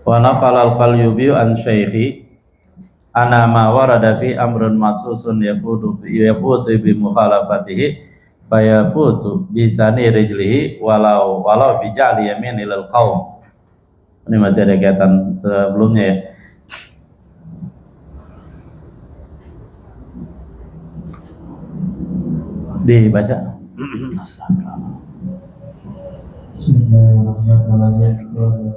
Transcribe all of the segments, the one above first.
Wa naqala al-Qalyubi an Syaikhi ana ma warada fi amrun masusun yafutu bi mukhalafatihi fayafutu bi sani rijlihi walau bi ja'li yamin ilal qaum. Ini masih ada kaitan sebelumnya ya. Dibaca. Bismillahirrahmanirrahim.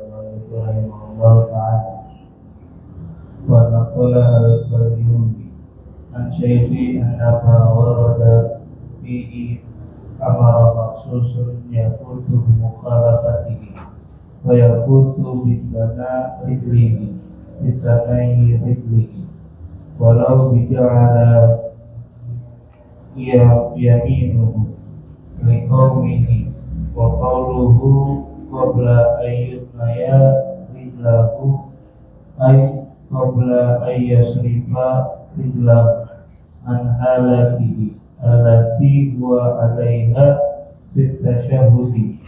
Wa naqala al-Qalyubi an Syaikhi anna warada fihi amara maksusun yakutu mukhalafatihi wa yakutu bisana rijlihi walau bija'ala yaminuhu liqaumihi wa qawluhu qabla ayyutnaya rijlahu ay qabla ayyasrifa rijlahu an halakihi allati huwa alaiha fit tashahhudi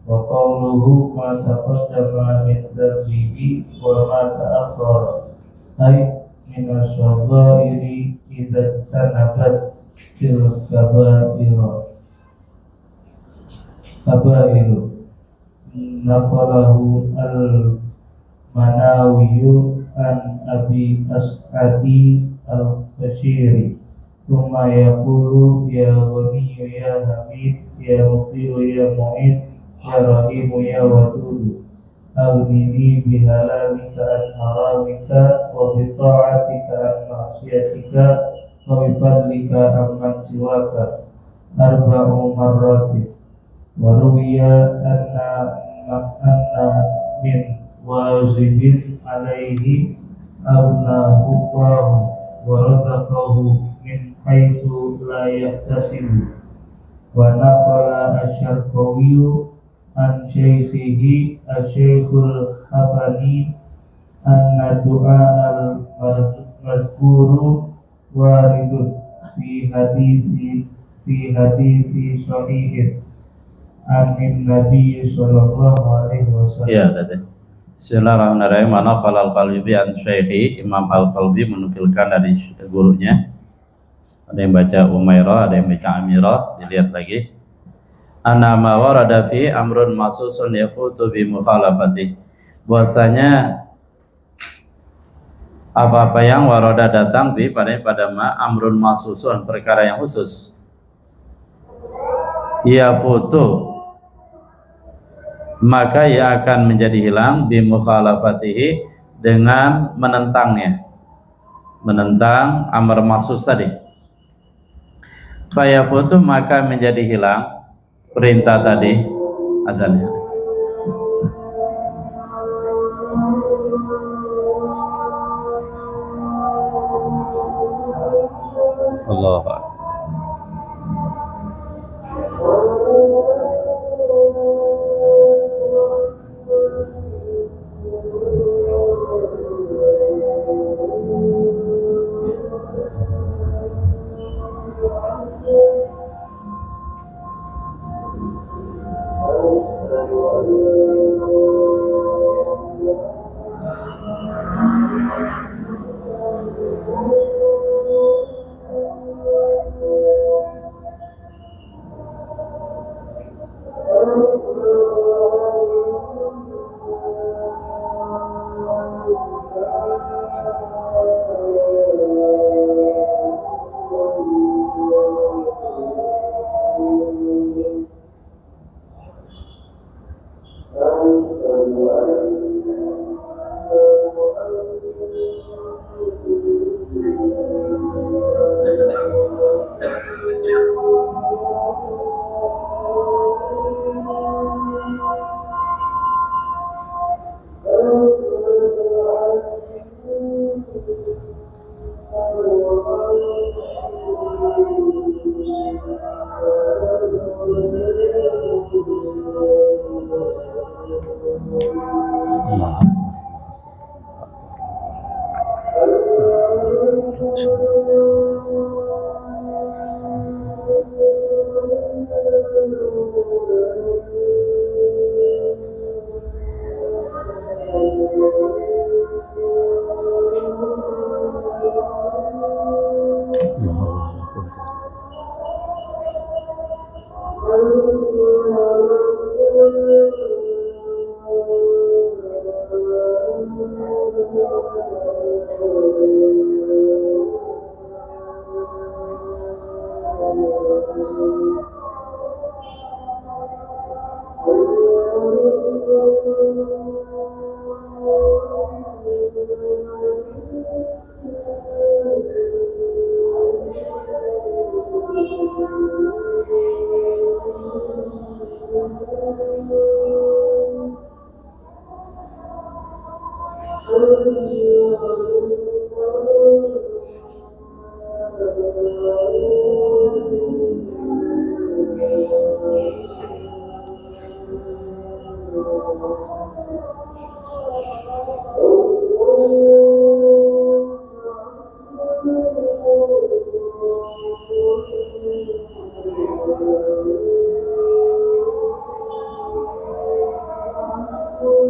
wa qawluhu ma taqaddama min dhanbihi wa ma ta'akhkhara ay min as-saghairi idza tanabat til kabairu naqalahu al-Manawiyu an Abi As'adi al-Bashiri thumma yaqulu ya Ghaniyu ya Hamid ya Muqiru ya Mu'id ya Rahimu ya Wadudu aghnini bihalalika an haramika wa bita'atika an ma'siyatika wa bifadlika amman siwaka arba'u marratin wa ruwiya anna min wajibin alaihi agnahu wa razaqahu min haitsu la yahtasibu wa naqala asy-Syarqawiyyu an syaikhihi asy-Syaikhul Hafani anna du'a al-mazkuru waridun fi hadisi sahihin amin Nabi sallallahu alaihi wasallam. Ya, betul. Bismillahirrahmanirrahim. Mana qala al-Qalbi an Syaikhi, Imam Al-Qalbi menukilkan dari gurunya. Ada yang baca Umairah, ada yang baca Amirah, dilihat lagi. Ana ma warada fi amrun masusun yafutu bi mukhalafati. Bahwasanya apa-apa yang warada datang pada ma amrun masusun, perkara yang khusus, yafutu, maka ia akan menjadi hilang bi mukhalafatihi, dengan menentangnya, menentang amar maksus tadi. Fayafutu, maka menjadi hilang perintah tadi adanya. Allah.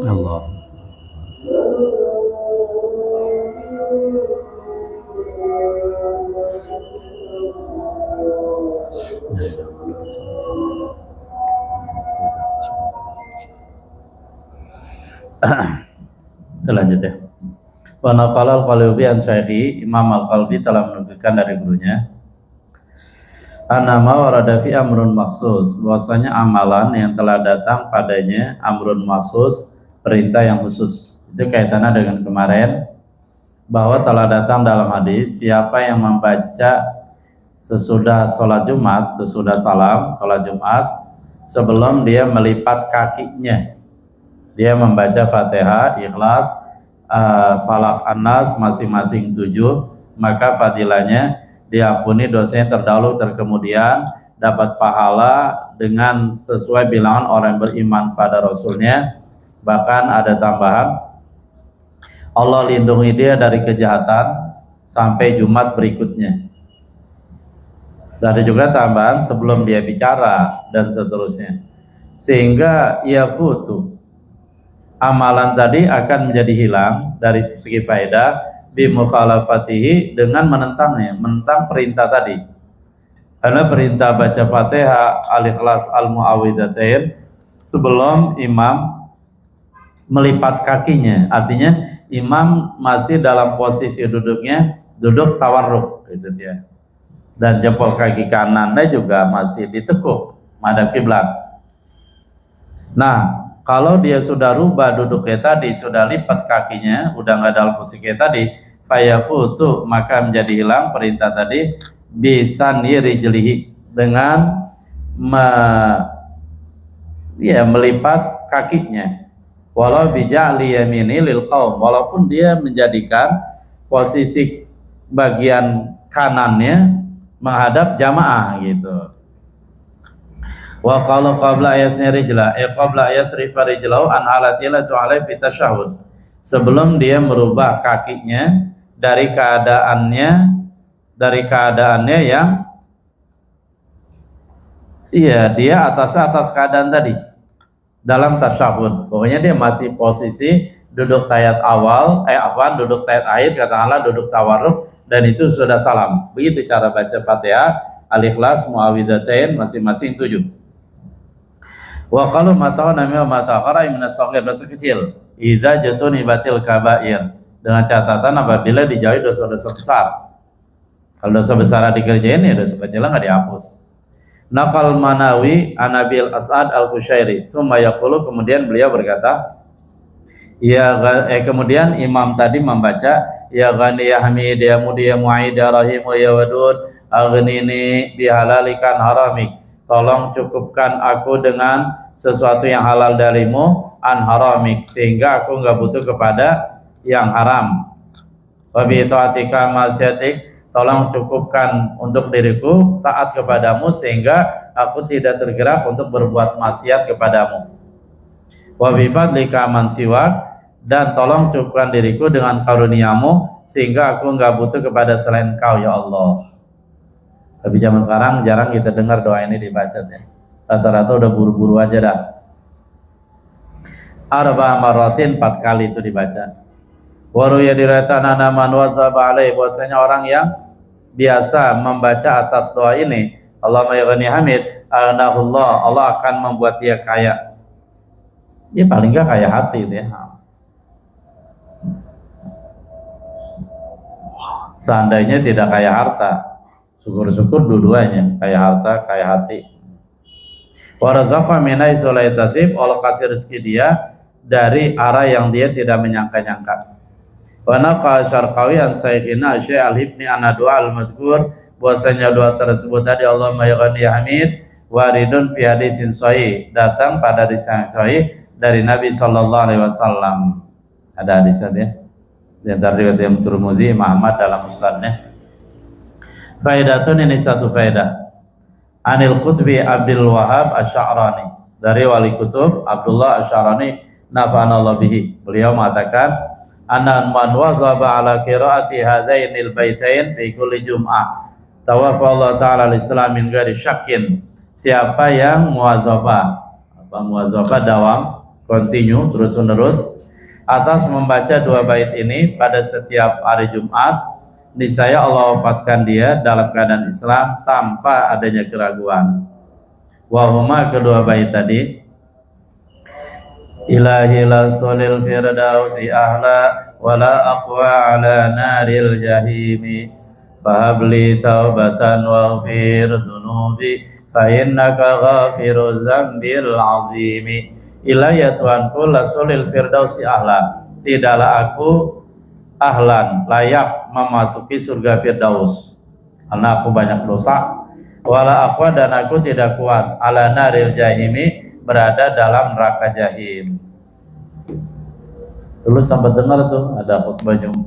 Allah. Selanjutnya, wa naqala al-Qalbi an Syaikhi, Imam Al-Qalbi telah menukilkan dari gurunya, anama warada fi amrun maksus, bahwasanya amalan yang telah datang padanya amrun maksus, perintah yang khusus. Itu kaitannya dengan kemarin bahwa telah datang dalam hadis, siapa yang membaca sesudah sholat Jumat, sesudah salam sholat Jumat, sebelum dia melipat kakinya, dia membaca Fatihah, Ikhlas, Falaq, An-Nas masing-masing 7, maka fadilahnya diampuni dosanya terdahulu terkemudian, dapat pahala dengan sesuai bilangan orang yang beriman pada Rasulnya. Bahkan ada tambahan, Allah lindungi dia dari kejahatan sampai Jumat berikutnya. Ada juga tambahan sebelum dia bicara dan seterusnya, sehingga yafutu, amalan tadi akan menjadi hilang dari segi faedah bimukhalafatihi, dengan menentangnya, menentang perintah tadi. Karena perintah baca Fatihah, Al-Ikhlas, Al-Mu'awwidhatain sebelum imam melipat kakinya, artinya imam masih dalam posisi duduknya, duduk tawarruk gitu dia. Dan jempol kaki kanannya juga masih ditekuk madhab kiblat. Nah, kalau dia sudah rubah duduknya tadi, sudah lipat kakinya, udah nggak dalam posisi kayak tadi, fayafutu, maka menjadi hilang perintah tadi, bisani rijlihi, dengan melipat kakinya, walau bija'li yamini lil qaum, walaupun dia menjadikan posisi bagian kanannya menghadap jamaah gitu. Wa qala qabla yasri rijla, qabla yasrifa rijlahu an halatila tu'alai fi tasyahud, sebelum dia merubah kakinya dari keadaannya yang dia atas keadaan tadi dalam tasyahud. Pokoknya dia masih posisi duduk tahiyat awal, duduk tahiyat akhir, katakanlah duduk tawarruk, dan itu sudah salam. Begitu cara baca Fatihah, Al-Ikhlas, Mu'awwidhatain masing-masing 7. Wa qalu mata'ana wa mata'aqara min as-saghir, dosa kecil, idza jatunibatil kabair, dengan catatan apabila dijauhi dosa-dosa besar. Kalau dosa besar dikerjain, ya dosa kecil enggak dihapus. Naqal Manawi Anabil As'ad Al-Qushairi, summa yaqulu, kemudian beliau berkata, kemudian imam tadi membaca, ya ghani ya hamid ya mudi ya mu'id ya rahim ya wadud aghnini bihalalikan haramik, tolong cukupkan aku dengan sesuatu yang halal darimu, an haramik, sehingga aku enggak butuh kepada yang haram. Wa bi taatika masyatik, tolong cukupkan untuk diriku taat kepadamu sehingga aku tidak tergerak untuk berbuat maksiat kepadamu. Wa bi fadlika man siwak, dan tolong cukupkan diriku dengan karuniamu sehingga aku enggak butuh kepada selain Engkau ya Allah. Tapi zaman sekarang jarang kita dengar doa ini dibaca ya. Rata-rata udah buru-buru aja dah. Arba maratin, 4 kali itu dibaca. Waru ya diratanana man wazaba alaih, bahwasanya orang yang biasa membaca atas doa ini, Allahumma ya ghani hamid aghnahullah, Allah akan membuat dia kaya. Ya paling enggak kaya hati itu ya. Seandainya tidak kaya harta, syukur-syukur dua-duanya, kaya harta, kaya hati. Wa razaqa min haitsu la yahtasib, Allah kasih rezeki dia dari arah yang dia tidak menyangka-nyangka. Wa naqa Syarqawi an Saikhina Syekh Al-Hibni an doa al-madhkur, bahwasanya doa tersebut tadi Allahumma ya Ghani ya Hamid waridun fi haditsin sahih, datang pada hadis yang sahih dari Nabi sallallahu alaihi wasallam. Ada hadisnya di antara riwayat Imam Tirmidzi, Muhammad dalam musnadnya. Faidatun, ini satu faedah. Anil Qutbi Abdul Wahab Asy-Sya'rani, dari wali kutub Abdullah Asy-Sya'rani nafa'anallahu bihi. Beliau mengatakan anna man wazaba ala qiraati hadainil baitain fi kulli jum'ah tawaffa Allah taala al-islam min ghairi syakkin. Siapa yang muwazabah dawam, continue, terus-menerus atas membaca dua bait ini pada setiap hari Jumat, niscaya Allah wafatkan dia dalam keadaan Islam tanpa adanya keraguan. Wahuma, kedua bait tadi, Ilahi lastulil firdausi ahla wala aqwa ala naril jahimi fahabli taubatan waghfir dhunubi fa innaka ghafiruz dzambil azimi. Ilahi, ya Tuhanku, lastulil firdausi ahla, tidaklah aku ahlan, layak memasuki surga Firdaus karena aku banyak dosa. Wala aqwa, dan aku tidak kuat, ala naril jahimi, berada dalam neraka jahim. Dulu sempat dengar tuh ada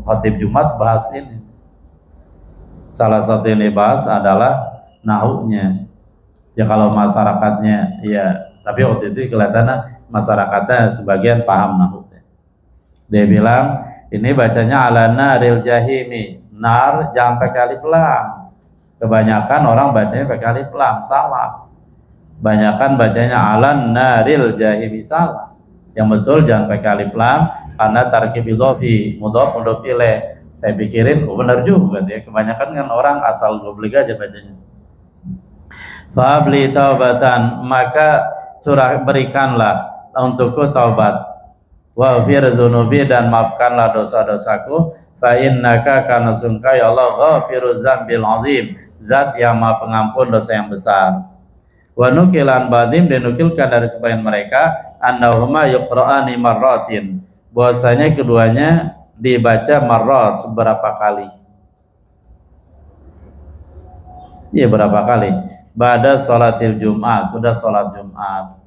khotib Jumat bahas ini. Salah satu yang dibahas adalah nahunya. Ya kalau masyarakatnya, ya, tapi waktu itu kelihatannya masyarakatnya sebagian paham nahunya. Dia bilang ini bacanya ala naril jahimi, nar jangan pakai alif lam. Kebanyakan orang bacanya pakai alif lam, salah. Banyakan bacanya alan naril jahimi, salah. Yang betul jangan pakai alif lam karena tarkib idhofi, mudhof ilaih. Saya pikirin benar juga ya. Kebanyakan kan orang asal goblik aja bacanya. Fabli taubatan, maka berikanlah untukku taubat. Wa fir dzunubi, dan maafkanlah dosa-dosaku. Fa innaka, karena sungguh ya Allah, ghafiruz dzambil azim, zat yang maha pengampun dosa yang besar. Wa nukilan badim, dinukilkan dari sebagian mereka annahuma yuqra'ani marratin, bahwasanya keduanya dibaca marrat, seberapa kali. Iya, berapa kali? Ba'da sholatil Jum'ah, sudah sholat Jumat.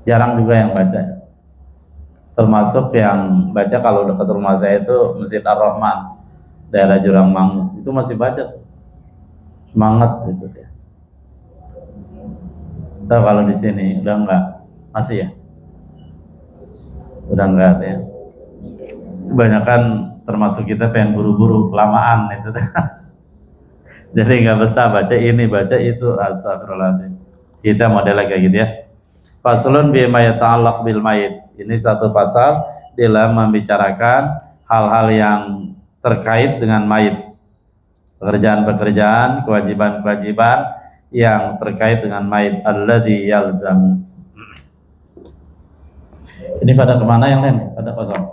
Jarang juga yang baca. Termasuk yang baca kalau dekat rumah saya itu Masjid Ar-Rahman, daerah Jurang Mangu, itu masih baca tuh. Semangat gitu ya. Tahu kalau di sini udah enggak, masih ya? Udah enggak ya. Kebanyakan termasuk kita pengen buru-buru, kelamaan itu. Jadi nggak betah baca ini, baca itu, astagfirullahaladzim. Kita modelnya kayak gitu ya. Faslun bima yata'allaq bil mayit. Ini satu pasal dalam membicarakan hal-hal yang terkait dengan mayit. Pekerjaan-pekerjaan, kewajiban-kewajiban yang terkait dengan mayit. Alladzi yalzam. Ini pada kemana yang lain? Pada kosong.